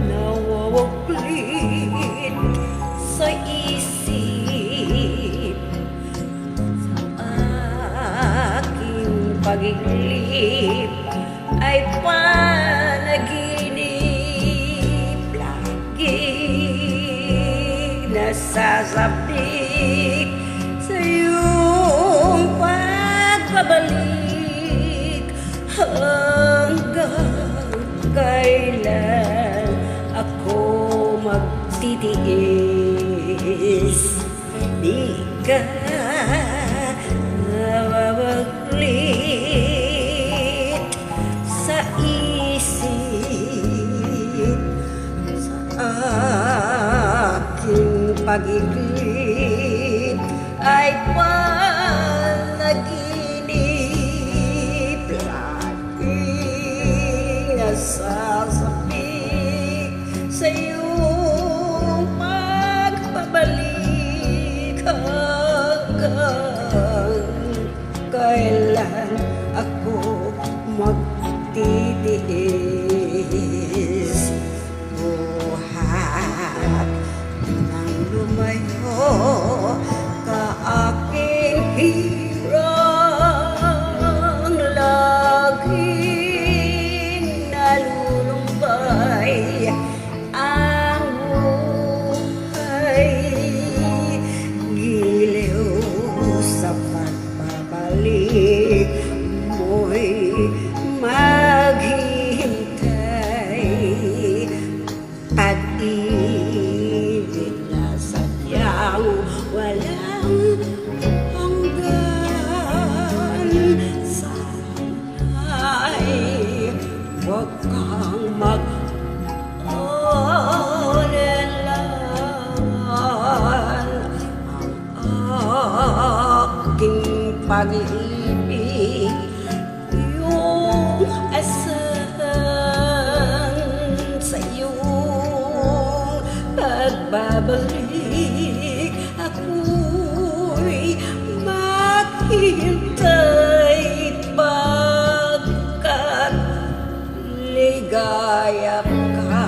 Nawawaglit sa isip, sa aking pag-iglip ay panaginip. Laging nasasabik sa iyong pagbabalik. Hanggang kailan ako magtitiis? Di ka nawawaglit sa isip, sa aking pag-iglip ay panaginip. Laging nasasabik sa iyong pagbabalik. Hanggang kailan ako magtitiis? Buhat nang lumayo ka aking hirang, laging nalulumbay ang buhay. Giliw sa pagbabalik mo'y maghihintay. Pag-ibig na sadyang walang hanggan. Sana'y huwag kang mag-alala. Ang aking pag-ibig, yung asahan sa iyong pagbabalik. Ako'y maghihintay pagkat ligaya ka.